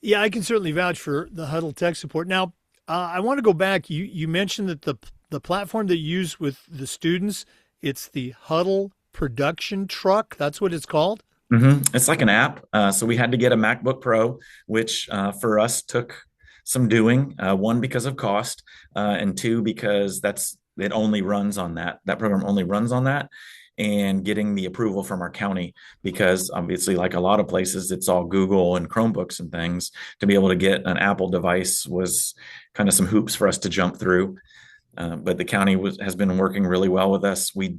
Yeah, I can certainly vouch for the Huddle tech support. Now, I want to go back. You mentioned that the platform that you use with the students, it's the Huddle production truck. That's what it's called. It's like an app. So we had to get a MacBook Pro, which for us took some doing. One, because of cost, and two, because it only runs on that. That program only runs on that, and getting the approval from our county, because obviously, like a lot of places, it's all Google and Chromebooks and things. To be able to get an Apple device was kind of some hoops for us to jump through. But the county has been working really well with us. We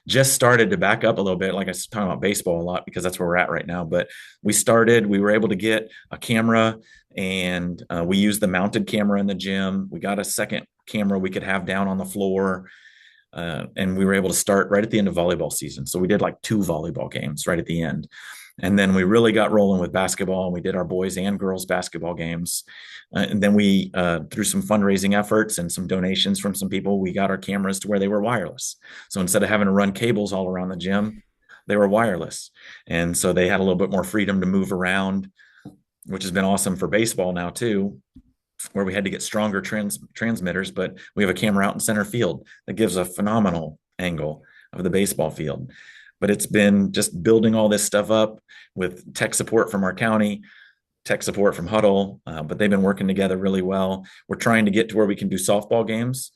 just started to back up a little bit, like I was talking about baseball a lot because that's where we're at right now. But we were able to get a camera, and we used the mounted camera in the gym. We got a second camera we could have down on the floor. And we were able to start right at the end of volleyball season. So we did like 2 volleyball games right at the end. And then we really got rolling with basketball, and we did our boys and girls basketball games. And then we, through some fundraising efforts and some donations from some people, we got our cameras to where they were wireless. So instead of having to run cables all around the gym, they were wireless. And so they had a little bit more freedom to move around, which has been awesome for baseball now too, where we had to get stronger transmitters, but we have a camera out in center field that gives a phenomenal angle of the baseball field. But it's been just building all this stuff up with tech support from our county, tech support from Huddle, but they've been working together really well. We're trying to get to where we can do softball games.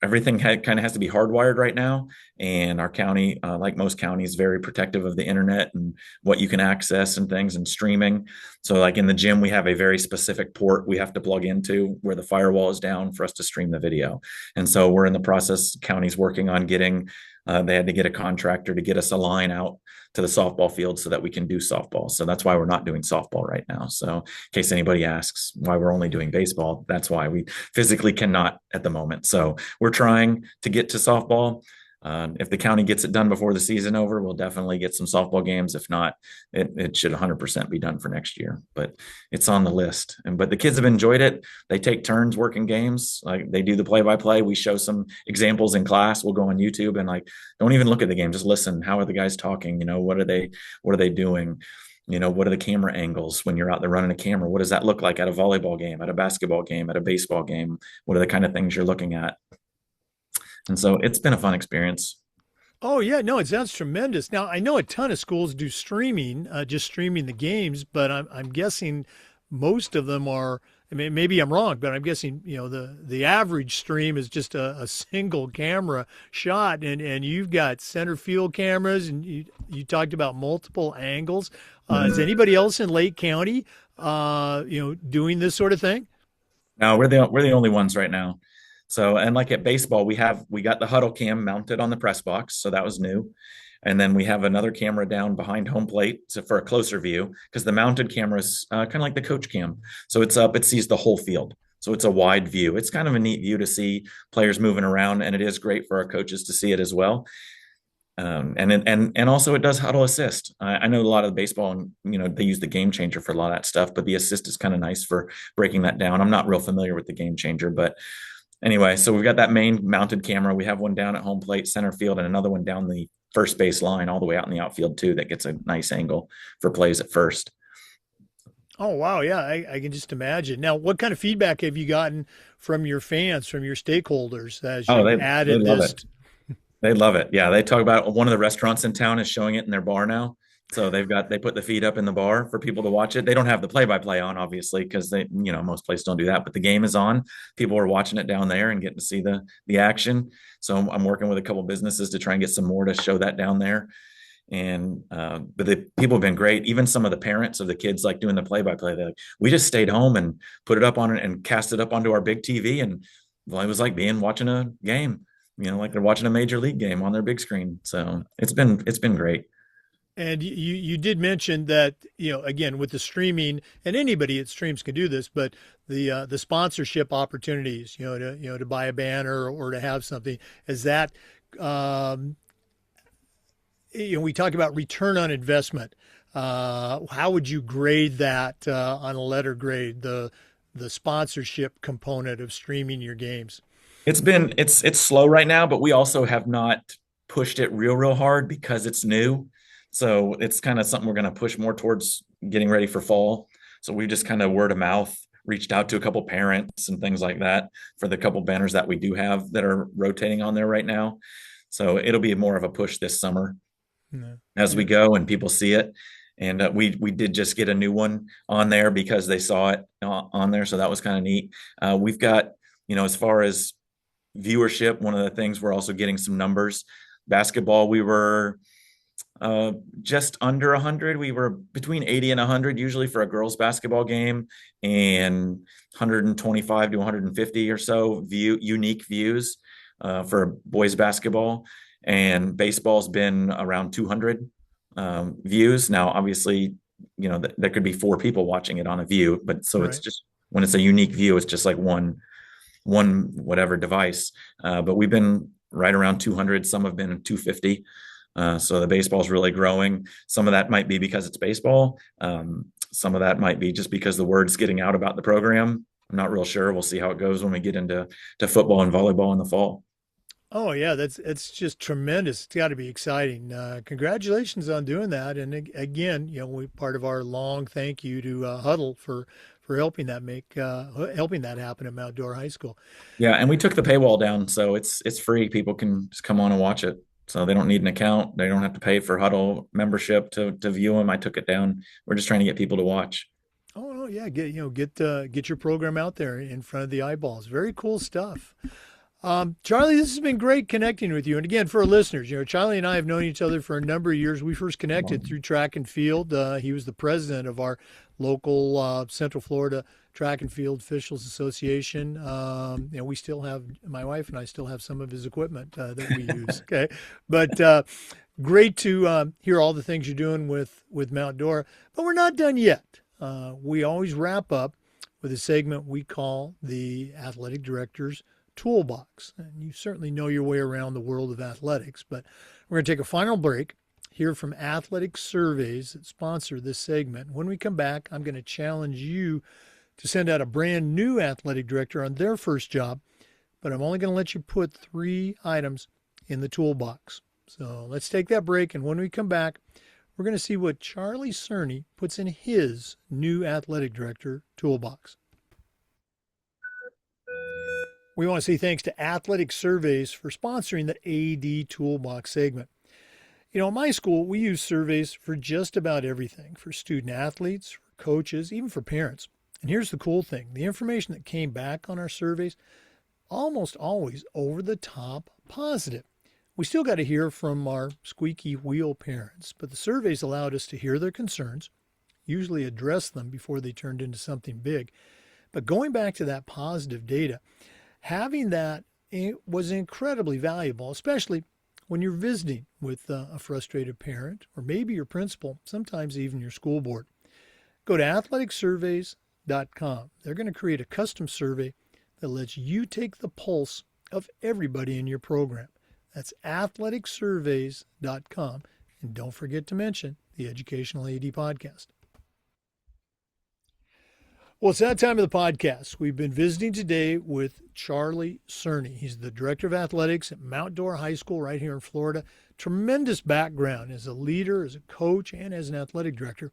Everything kind of has to be hardwired right now. And our county, like most counties, very protective of the internet and what you can access and things and streaming. So like in the gym, we have a very specific port we have to plug into where the firewall is down for us to stream the video. And so we're in the process, county's working on they had to get a contractor to get us a line out to the softball field so that we can do softball. So that's why we're not doing softball right now. So in case anybody asks why we're only doing baseball, that's why we physically cannot at the moment. So we're trying to get to softball. If the county gets it done before the season over, we'll definitely get some softball games. If not, it should 100% be done for next year, but it's on the list. But the kids have enjoyed it. They take turns working games. Like they do the play-by-play. We show some examples in class. We'll go on YouTube and don't even look at the game. Just listen. How are the guys talking? What are they doing? What are the camera angles when you're out there running a camera? What does that look like at a volleyball game, at a basketball game, at a baseball game? What are the kind of things you're looking at? And so it's been a fun experience. Oh yeah, no, it sounds tremendous. Now I know a ton of schools do streaming, just streaming the games, but I'm guessing most of them are. I mean, maybe I'm wrong, but I'm guessing the average stream is just a single camera shot, and you've got center field cameras, and you talked about multiple angles. Is anybody else in Lake County, doing this sort of thing? No, we're the only ones right now. So, and like at baseball, we got the Huddle cam mounted on the press box, so that was new. And then we have another camera down behind home plate for a closer view, because the mounted camera is kind of like the coach cam. So it's up, it sees the whole field. So it's a wide view. It's kind of a neat view to see players moving around, and it is great for our coaches to see it as well. And also it does Huddle assist. I know a lot of the baseball, and they use the game changer for a lot of that stuff, but the assist is kind of nice for breaking that down. I'm not real familiar with the game changer, but anyway, so we've got that main mounted camera. We have one down at home plate, center field, and another one down the first base line all the way out in the outfield too. That gets a nice angle for plays at first. Oh wow, yeah, I can just imagine. Now, what kind of feedback have you gotten from your fans, from your stakeholders as Oh, you they added love this? it. They love it. Yeah, they talk about one of the restaurants in town is showing it in their bar now. So they put the feed up in the bar for people to watch it. They don't have the play-by-play on, obviously, because most places don't do that, but the game is on. People are watching it down there and getting to see the action. So I'm working with a couple businesses to try and get some more to show that down there. And but the people have been great. Even some of the parents of the kids like doing the play-by-play. They're like, we just stayed home and put it up on it and cast it up onto our big TV, and well, it was like watching a game. Like they're watching a major league game on their big screen. So it's been great. And you did mention that, again, with the streaming, and anybody that streams can do this, but the sponsorship opportunities, to buy a banner or to have something, is that um, we talk about return on investment. How would you grade that on a letter grade, the sponsorship component of streaming your games? It's slow right now, but we also have not pushed it real hard because it's new. So it's kind of something we're going to push more towards getting ready for fall. So we just kind of word of mouth reached out to a couple parents and things like that for the couple banners that we do have that are rotating on there right now. So it'll be more of a push this summer Yeah. as we Yeah. go and people see it. And we did just get a new one on there because they saw it on there, so that was kind of neat. We've got, as far as viewership, one of the things we're also getting some numbers. Basketball, we were just under 100. We were between 80 and 100 usually for a girls basketball game, and 125 to 150 or so unique views for boys basketball. And baseball's been around 200 views. Now, obviously, there could be four people watching it on a view, but so it's Right. just when it's a unique view, it's just like one whatever device. But we've been right around 200. Some have been 250. So the baseball is really growing. Some of that might be because it's baseball. Some of that might be just because the word's getting out about the program. I'm not real sure. We'll see how it goes when we get into football and volleyball in the fall. Oh yeah, it's just tremendous. It's got to be exciting. Congratulations on doing that. And again, we part of our long thank you to Huddle for helping helping that happen at Mount Dora High School. Yeah, and we took the paywall down, so it's free. People can just come on and watch it. So they don't need an account. They don't have to pay for Huddle membership to view them. I took it down. We're just trying to get people to watch. Oh no, yeah, get your program out there in front of the eyeballs. Very cool stuff. Charlie, this has been great connecting with you. And again, for our listeners, Charlie and I have known each other for a number of years. We first connected through track and field. He was the president of our local Central Florida Track and Field Officials Association. We still have, my wife and I still have some of his equipment that we use. Okay. But great to hear all the things you're doing with Mount Dora. But we're not done yet. We always wrap up with a segment we call the Athletic Director's Toolbox. And you certainly know your way around the world of athletics, but we're going to take a final break, hear from athletic surveys that sponsor this segment. When we come back, I'm going to challenge you to send out a brand new athletic director on their first job, but I'm only going to let you put 3 items in the toolbox. So let's take that break, and when we come back, we're going to see what Charlie Cerney puts in his new athletic director toolbox. We want to say thanks to Athletic Surveys for sponsoring the AD Toolbox segment. In my school, we use surveys for just about everything, for student athletes, for coaches, even for parents. And here's the cool thing. The information that came back on our surveys, almost always over the top positive. We still got to hear from our squeaky wheel parents, but the surveys allowed us to hear their concerns, usually address them before they turned into something big. But going back to that positive data, having that was incredibly valuable, especially when you're visiting with a frustrated parent or maybe your principal, sometimes even your school board. Go to athleticsurveys.com. They're going to create a custom survey that lets you take the pulse of everybody in your program. That's athleticsurveys.com. And don't forget to mention the Educational AD Podcast. Well, it's that time of the podcast. We've been visiting today with Charlie Cerney. He's the Director of Athletics at Mount Dora High School right here in Florida. Tremendous background as a leader, as a coach, and as an athletic director.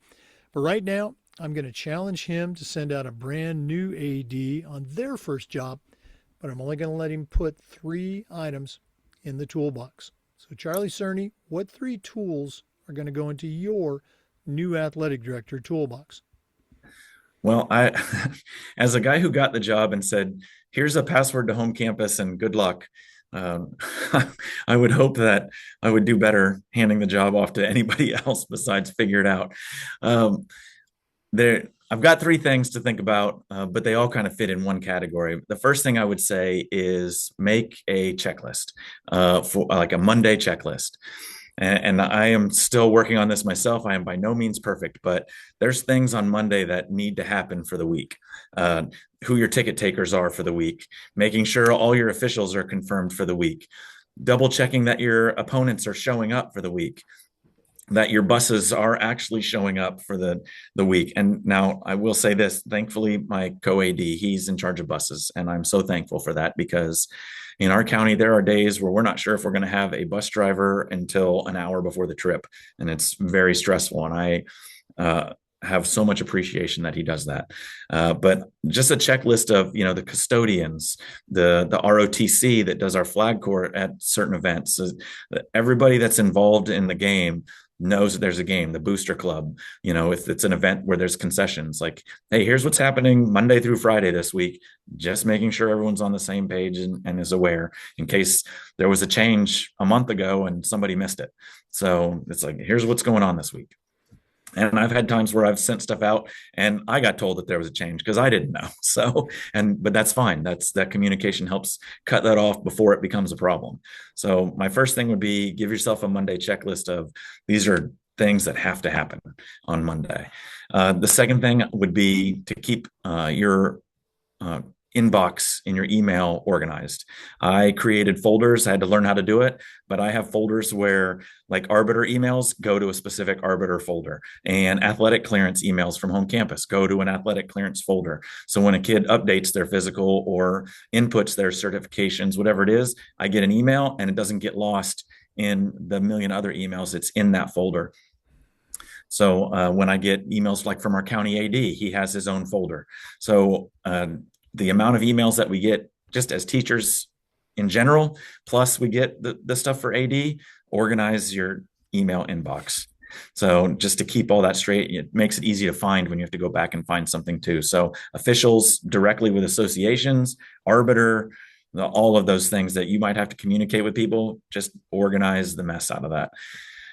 But right now, I'm going to challenge him to send out a brand new AD on their first job, but I'm only going to let him put 3 items in the toolbox. So Charlie Cerney, what 3 tools are going to go into your new athletic director toolbox? Well, as a guy who got the job and said, here's a password to home campus and good luck, um, I would hope that I would do better handing the job off to anybody else besides figure it out. Um, I've got three things to think about, but they all kind of fit in one category. The first thing I would say is make a checklist, for like a Monday checklist. And I am still working on this myself. I am by no means perfect, but there's things on Monday that need to happen for the week. Who your ticket takers are for the week, making sure all your officials are confirmed for the week, double checking that your opponents are showing up for the week, that your buses are actually showing up for the week. And now I will say this, thankfully, my co-AD, he's in charge of buses. And I'm so thankful for that, because in our county, there are days where we're not sure if we're going to have a bus driver until an hour before the trip. And it's very stressful. And I have so much appreciation that he does that. But just a checklist of, the custodians, the ROTC that does our flag court at certain events, so everybody that's involved in the game knows that there's a game, the booster club, if it's an event where there's concessions, like, hey, here's what's happening Monday through Friday this week, just making sure everyone's on the same page and is aware in case there was a change a month ago and somebody missed it. So it's like, here's what's going on this week. And I've had times where I've sent stuff out and I got told that there was a change because I didn't know. But that's fine. That communication helps cut that off before it becomes a problem. So my first thing would be give yourself a Monday checklist of these are things that have to happen on Monday. The second thing would be to keep your inbox in your email organized. I created folders. I had to learn how to do it, but I have folders where, like, arbiter emails go to a specific arbiter folder, and athletic clearance emails from home campus go to an athletic clearance folder. So when a kid updates their physical or inputs their certifications, whatever it is, I get an email and it doesn't get lost in the million other emails. It's in that folder. So when I get emails like from our county AD, he has his own folder. So the amount of emails that we get just as teachers in general, plus we get the stuff for AD, organize your email inbox. So just to keep all that straight, it makes it easy to find when you have to go back and find something too. So officials directly with associations, arbiter, all of those things that you might have to communicate with people, just organize the mess out of that.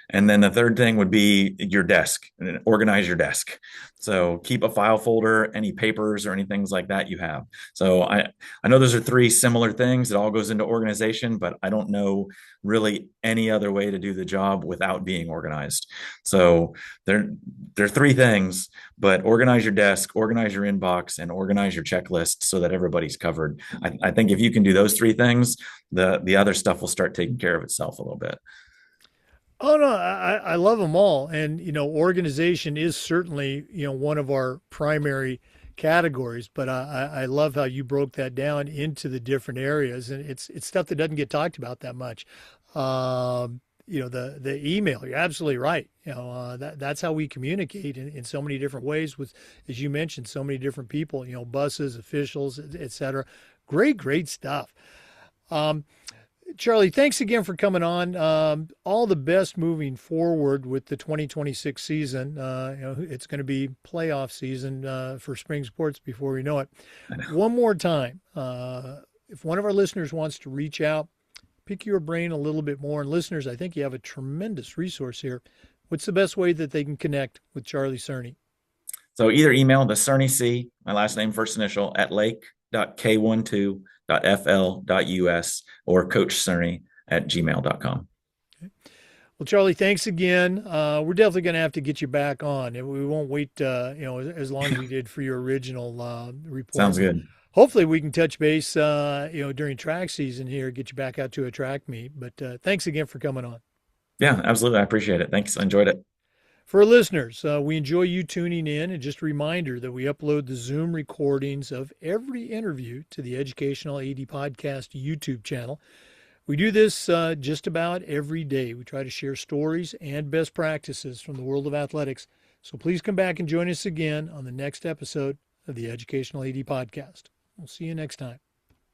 And then the third thing would be your desk, organize your desk. So keep a file folder, any papers or any things like that you have. So I know those are three similar things. It all goes into organization, but I don't know really any other way to do the job without being organized. So there are three things, but organize your desk, organize your inbox, and organize your checklist so that everybody's covered. I think if you can do those three things, the other stuff will start taking care of itself a little bit. Oh no, I love them all, and organization is certainly one of our primary categories. But I love how you broke that down into the different areas, and it's stuff that doesn't get talked about that much. The email. You're absolutely right. That's how we communicate in so many different ways with, as you mentioned, so many different people. Buses, officials, et cetera. Great stuff. Charlie, thanks again for coming on. All the best moving forward with the 2026 season. It's going to be playoff season for spring sports before we know it. One more time, if one of our listeners wants to reach out, pick your brain a little bit more, and listeners, I think you have a tremendous resource here. What's the best way that they can connect with Charlie Cerney? So either email the Cerney C, my last name, first initial, at lake.k12.fl.us, or Coach Cerney at gmail.com. Okay. Well, Charlie, thanks again. We're definitely going to have to get you back on, and we won't wait, as long as we did for your original report. Sounds good. Hopefully we can touch base, during track season here, get you back out to a track meet. But thanks again for coming on. Yeah, absolutely. I appreciate it. Thanks. I enjoyed it. For our listeners, we enjoy you tuning in, and just a reminder that we upload the Zoom recordings of every interview to the Educational AD Podcast YouTube channel. We do this just about every day. We try to share stories and best practices from the world of athletics. So please come back and join us again on the next episode of the Educational AD Podcast. We'll see you next time.